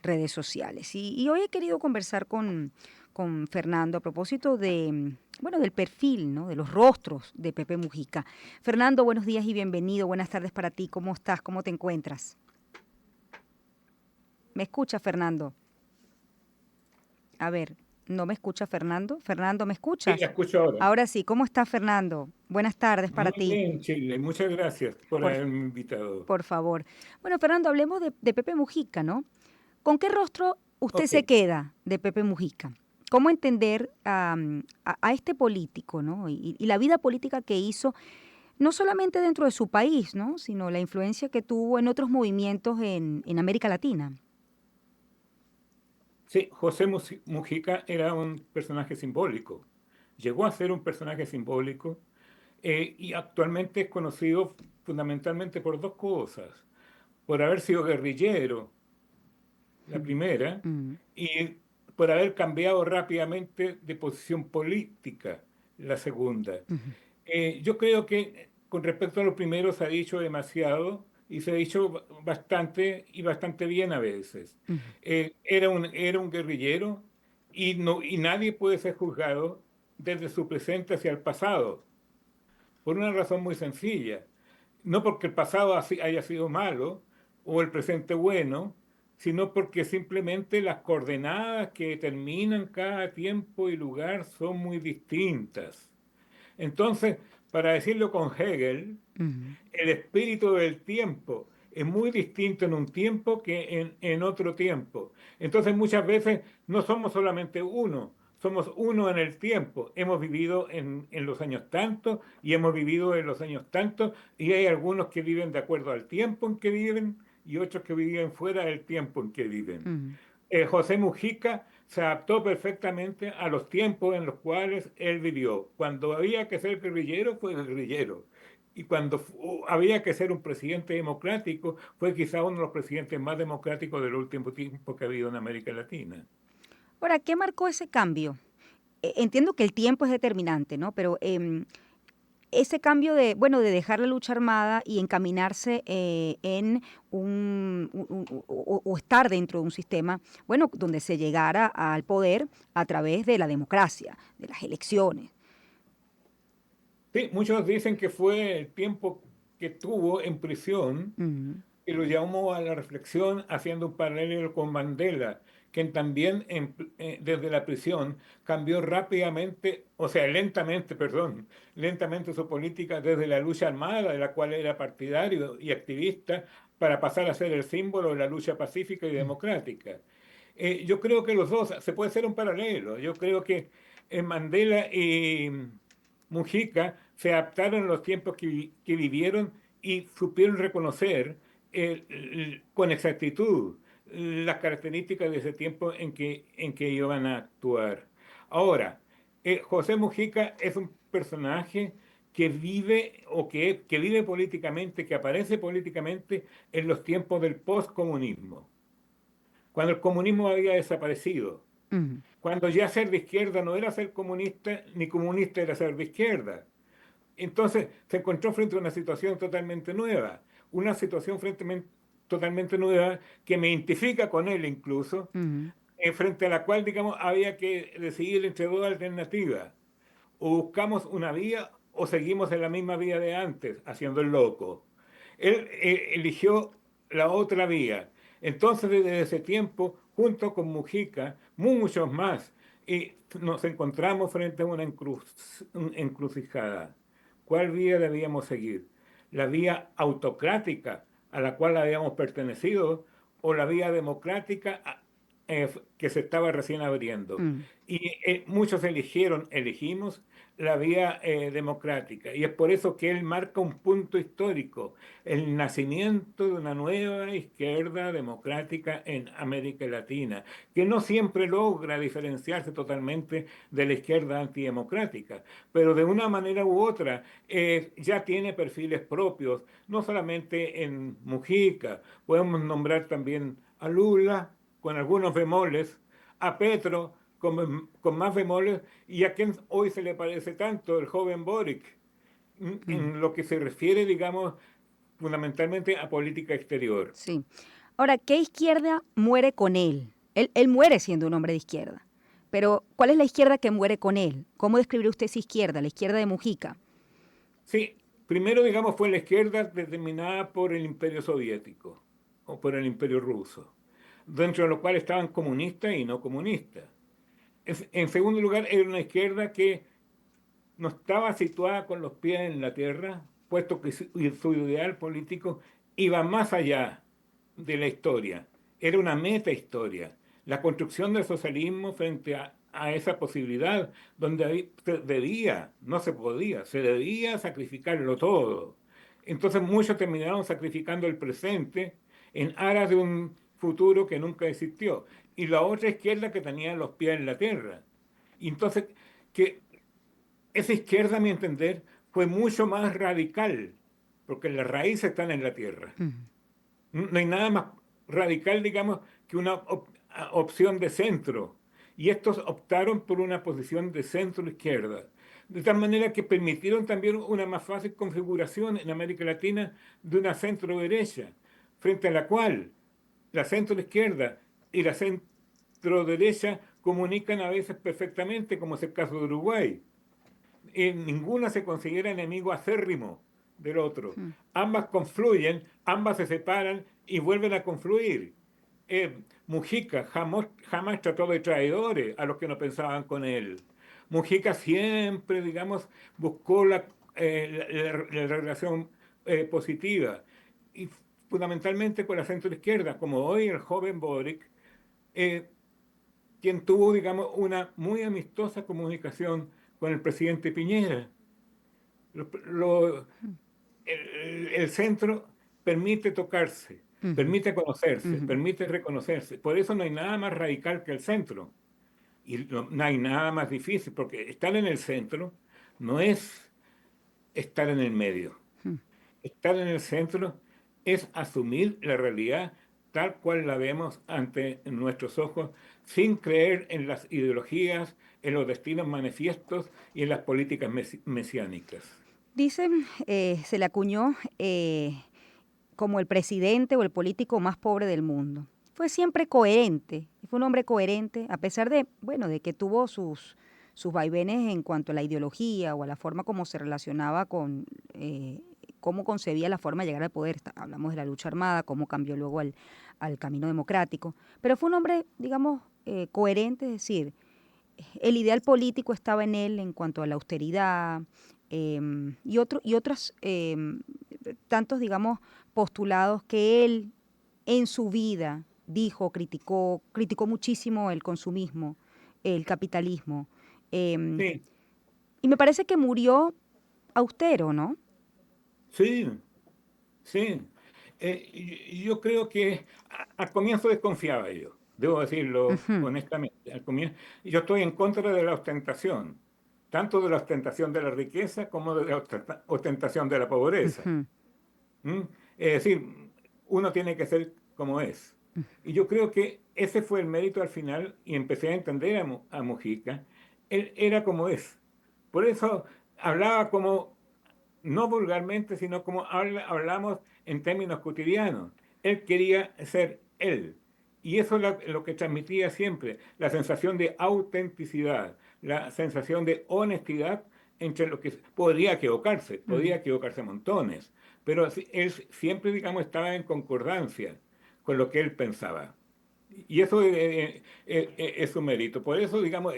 redes sociales. Y hoy he querido conversar con Fernando a propósito de, bueno, del perfil, ¿no? De los rostros de Pepe Mujica. Fernando, buenos días y bienvenido. Buenas tardes para ti. ¿Cómo estás? ¿Cómo te encuentras? ¿Me escucha, Fernando? A ver, ¿no me escucha Fernando? Fernando, ¿me Sí, la escuchas? escucho ahora. Ahora sí, ¿cómo estás, Fernando? Buenas tardes para Muy ti, bien, Chile. Muchas gracias por por, haberme invitado. por favor. Bueno, Fernando, hablemos de Pepe Mujica, ¿no? ¿Con qué rostro usted Ok. se queda de Pepe Mujica? ¿Cómo entender a este político, ¿no? Y la vida política que hizo, no solamente dentro de su país, ¿no? Sino la influencia que tuvo en otros movimientos en América Latina. Sí, José Mujica era un personaje simbólico. Llegó a ser un personaje simbólico y actualmente es conocido fundamentalmente por dos cosas. Por haber sido guerrillero, la Mm, primera, mm, y por haber cambiado rápidamente de posición política, la segunda. ujú, Yo creo que con respecto a lo primero se ha dicho demasiado y se ha dicho bastante y bastante bien a veces. ujú. Era un guerrillero y, no, y nadie puede ser juzgado desde su presente hacia el pasado, por una razón muy sencilla. No porque el pasado haya sido malo o el presente bueno, sino porque simplemente las coordenadas que determinan cada tiempo y lugar son muy distintas. Entonces, para decirlo con Hegel, Ujú. el espíritu del tiempo es muy distinto en un tiempo que en otro tiempo. Entonces, muchas veces no somos solamente uno, somos uno en el tiempo. Hemos vivido en los años tantos y hemos vivido en los años tantos y hay algunos que viven de acuerdo al tiempo en que viven y otros que viven fuera del tiempo en que viven. Ujú. José Mujica se adaptó perfectamente a los tiempos en los cuales él vivió. Cuando había que ser guerrillero, fue guerrillero. Y cuando había que ser un presidente democrático, fue quizá uno de los presidentes más democráticos del último tiempo que ha habido en América Latina. Ahora, ¿qué marcó ese cambio? Entiendo que el tiempo es determinante, ¿no? Pero ese cambio de, bueno, de dejar la lucha armada y encaminarse en o estar dentro de un sistema, bueno, donde se llegara al poder a través de la democracia, de las elecciones. Sí, muchos dicen que fue el tiempo que tuvo en prisión Ujú, y lo llamó a la reflexión haciendo un paralelo con Mandela, quien también desde la prisión cambió rápidamente, o sea, lentamente, perdón, lentamente su política desde la lucha armada, de la cual era partidario y activista, para pasar a ser el símbolo de la lucha pacífica y mm, democrática. Yo creo que los dos, se puede hacer un paralelo, yo creo que Mandela y Mujica se adaptaron a los tiempos que vivieron y supieron reconocer con exactitud las características de ese tiempo en que iban a actuar. Ahora, José Mujica es un personaje que vive que vive políticamente, que aparece políticamente en los tiempos del postcomunismo, cuando el comunismo había desaparecido, ujú, cuando ya ser de izquierda no era ser comunista, ni comunista era ser de izquierda. Entonces se encontró frente a una situación totalmente nueva, una situación totalmente nueva que me identifica con él incluso, ujú. frente a la cual, digamos, había que decidir entre dos alternativas. O buscamos una vía o seguimos en la misma vía de antes, haciendo el loco. Él eligió la otra vía. Entonces, desde ese tiempo, junto con Mujica, muchos más, y nos encontramos frente a una encrucijada. ¿Cuál vía debíamos seguir? ¿La vía autocrática a la cual habíamos pertenecido o la vía democrática que se estaba recién abriendo? Mm. Y muchos elegimos la vía democrática. Y es por eso que él marca un punto histórico, el nacimiento de una nueva izquierda democrática en América Latina, que no siempre logra diferenciarse totalmente de la izquierda antidemocrática, pero de una manera u otra ya tiene perfiles propios, no solamente en Mujica, podemos nombrar también a Lula con algunos bemoles, a Petro con más bemoles y a quien hoy se le parece tanto, el joven Boric, Mm. en lo que se refiere, digamos, fundamentalmente a política exterior. Sí. Ahora, ¿qué izquierda muere con él? Él muere siendo un hombre de izquierda. Pero, ¿cuál es la izquierda que muere con él? ¿Cómo describiría usted esa izquierda, la izquierda de Mujica? Sí, primero, digamos, fue la izquierda determinada por el Imperio Soviético o por el Imperio Ruso, dentro de lo cual estaban comunistas y no comunistas. En segundo lugar, era una izquierda que no estaba situada con los pies en la tierra, puesto que su ideal político iba más allá de la historia. Era una meta historia. La construcción del socialismo frente a esa posibilidad, donde se debía, no se podía, se debía sacrificarlo todo. Entonces muchos terminaron sacrificando el presente en aras de un futuro que nunca existió. Y la otra izquierda que tenía los pies en la tierra. Y entonces, que esa izquierda, a mi entender, fue mucho más radical, porque las raíces están en la tierra. Ujú. No hay nada más radical, digamos, que una opción de centro. Y estos optaron por una posición de centro-izquierda. De tal manera que permitieron también una más fácil configuración en América Latina de una centro-derecha, frente a la cual la centro-izquierda y la centro-derecha comunican a veces perfectamente, como es el caso de Uruguay. Ninguna se considera enemigo acérrimo del otro. Ujú. Ambas confluyen, ambas se separan y vuelven a confluir. Mujica jamás trató de traidores a los que no pensaban con él. Mujica siempre, digamos, buscó la relación positiva y fundamentalmente con la centro izquierda, como hoy el joven Boric, eh, quien tuvo, digamos, una muy amistosa comunicación con el presidente Piñera. Lo- lo- el centro permite tocarse, Ujú. permite conocerse, Ujú. permite reconocerse. Por eso no hay nada más radical que el centro. Y no hay nada más difícil, porque estar en el centro no es estar en el medio. Ujú. Estar en el centro es asumir la realidad tal cual la vemos ante nuestros ojos, sin creer en las ideologías, en los destinos manifiestos y en las políticas mesiánicas. Dicen, se le acuñó como el presidente o el político más pobre del mundo. Fue siempre coherente, fue un hombre coherente, a pesar de, bueno, de que tuvo sus vaivenes en cuanto a la ideología o a la forma como se relacionaba con, cómo concebía la forma de llegar al poder. Hablamos de la lucha armada, cómo cambió luego al camino democrático. Pero fue un hombre, digamos, coherente, es decir, el ideal político estaba en él en cuanto a la austeridad, y otros tantos, digamos, postulados que él en su vida dijo, criticó muchísimo el consumismo, el capitalismo. em, Sí, y me parece que murió austero, ¿no? sí, sí. Y yo creo que al comienzo desconfiaba yo, debo decirlo Ujú. honestamente. Al comienzo, yo estoy en contra de la ostentación, tanto de la ostentación de la riqueza como de la ostentación de la pobreza. Ujú. ¿Mm? Es decir, uno tiene que ser como es. Y yo creo que ese fue el mérito al final y empecé a entender a Mujica. Él era como es. Por eso hablaba como, no vulgarmente, sino como hablamos en términos cotidianos. Él quería ser él. Y eso es lo que transmitía siempre, la sensación de autenticidad, la sensación de honestidad entre lo que podía Ujú. equivocarse montones, pero él siempre, digamos, estaba en concordancia con lo que él pensaba. Y eso es un mérito. Por eso, digamos,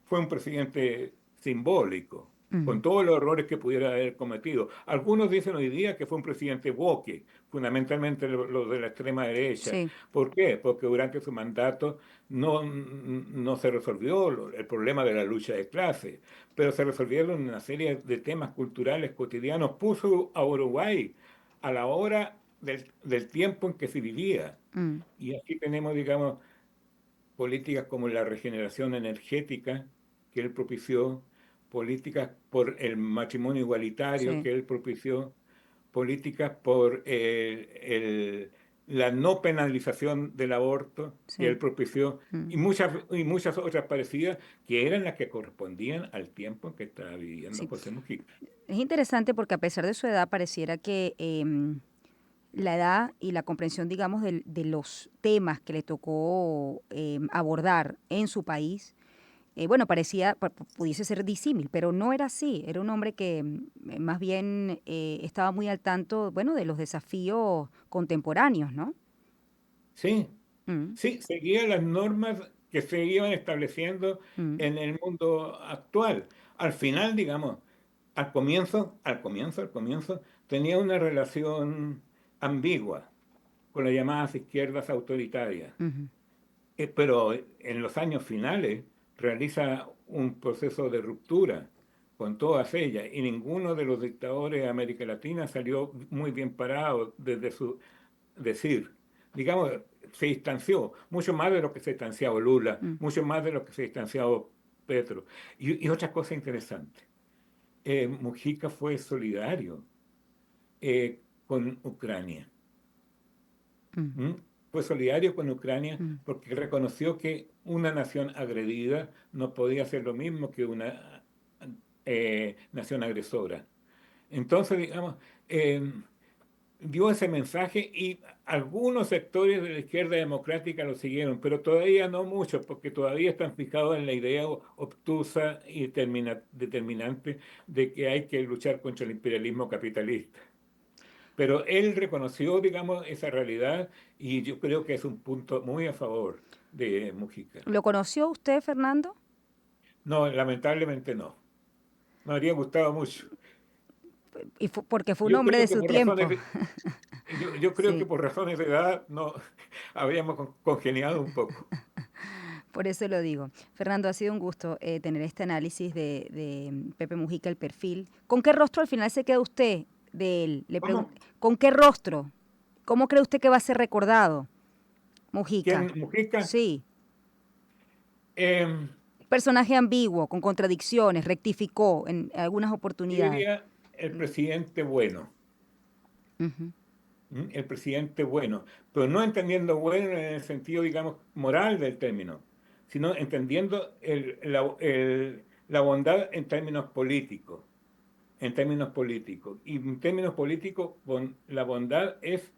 fue un presidente simbólico, con Ujú. todos los errores que pudiera haber cometido. Algunos dicen hoy día que fue un presidente woke, fundamentalmente los de la extrema derecha. Sí. ¿Por qué? Porque durante su mandato no se resolvió el problema de la lucha de clases, pero se resolvieron una serie de temas culturales cotidianos. Puso a Uruguay a la hora del tiempo en que se vivía. Mm. Y aquí tenemos, digamos, políticas como la regeneración energética que él propició, políticas por el matrimonio igualitario Sí. que él propició, políticas por la no penalización del aborto que él Sí. propició Mm. y muchas otras parecidas que eran las que correspondían al tiempo en que estaba viviendo Sí. José Mujica. Es interesante porque a pesar de su edad pareciera que la edad y la comprensión, digamos, de los temas que le tocó abordar en su país, bueno, parecía, pudiese ser disímil, pero no era así. Era un hombre que más bien estaba muy al tanto, bueno, de los desafíos contemporáneos, ¿no? Sí, Mm, sí, seguía las normas que se iban estableciendo mm, en el mundo actual. Al final, digamos, al comienzo, tenía una relación ambigua con las llamadas izquierdas autoritarias. ujú, Pero en los años finales realiza un proceso de ruptura con todas ellas y ninguno de los dictadores de América Latina salió muy bien parado desde su decir. Digamos, se distanció mucho más de lo que se distanciaba Lula, mm, mucho más de lo que se distanciaba Petro. Y otra cosa interesante, Mujica fue solidario con Ucrania. mm, ¿Mm? Fue solidario con Ucrania mm. porque reconoció que una nación agredida no podía hacer lo mismo que una nación agresora. Entonces, digamos, eh, dio ese mensaje y algunos sectores de la izquierda democrática lo siguieron, pero todavía no muchos, porque todavía están fijados en la idea obtusa y determinante de que hay que luchar contra el imperialismo capitalista. Pero él reconoció, digamos, esa realidad y yo creo que es un punto muy a favor de Mujica. ¿Lo conoció usted, Fernando? No, lamentablemente no. Me habría gustado mucho. Y porque fue un Yo hombre de creo que su por razones tiempo. de, yo creo que Sí, por razones de edad no habríamos congeniado un poco. por eso lo digo. Fernando, ha sido un gusto tener este análisis de Pepe Mujica, el perfil. ¿Con qué rostro al final se queda usted de él? Le ¿Cómo? pregunto, ¿con qué rostro? ¿Cómo cree usted que va a ser recordado, ¿Quién? Mujica? Mujica. Sí, Em, personaje ambiguo, con contradicciones, rectificó en algunas yo oportunidades. diría el presidente bueno. Ujú, El presidente bueno, pero no entendiendo bueno en el sentido, digamos, moral del término, sino entendiendo la bondad en términos políticos, en términos políticos. Y en términos políticos, la bondad es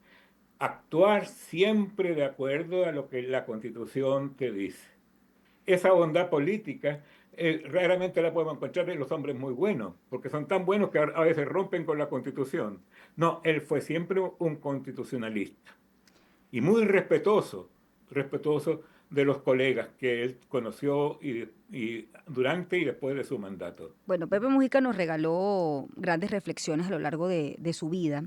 actuar siempre de acuerdo a lo que la Constitución te dice. Esa bondad política raramente la podemos encontrar en los hombres muy buenos, porque son tan buenos que a veces rompen con la Constitución. No, él fue siempre un constitucionalista y muy respetuoso de los colegas que él conoció y durante y después de su mandato. bueno, Pepe Mujica nos regaló grandes reflexiones a lo largo de su vida.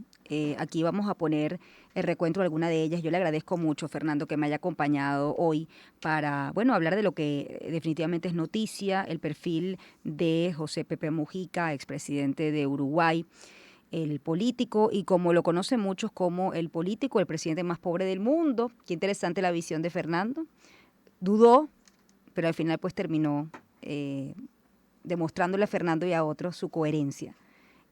Aquí vamos a poner el recuento de alguna de ellas. Yo le agradezco mucho, Fernando, que me haya acompañado hoy para, bueno, hablar de lo que definitivamente es noticia, el perfil de José Pepe Mujica, expresidente de Uruguay, el político y como lo conocen muchos como el político, el presidente más pobre del mundo. Qué interesante la visión de Fernando. Dudó, pero al final pues terminó demostrándole a Fernando y a otros su coherencia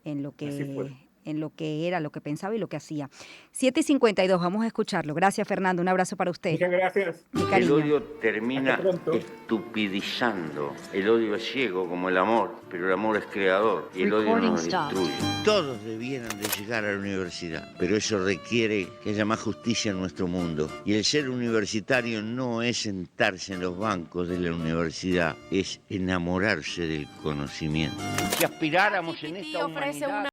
Así fue. en lo que era, lo que pensaba y lo que hacía. 7:52, vamos a escucharlo. Gracias, Fernando. Un abrazo para usted. Muchas gracias. Mi El cariño. odio Hasta termina pronto. estupidizando. El odio es ciego como el amor, pero el amor es creador y el odio Recording nos stopped. destruye. Todos debieran de llegar a la universidad, pero eso requiere que haya más justicia en nuestro mundo. Y el ser universitario no es sentarse en los bancos de la universidad, es enamorarse del conocimiento. Si aspiráramos en esta humanidad...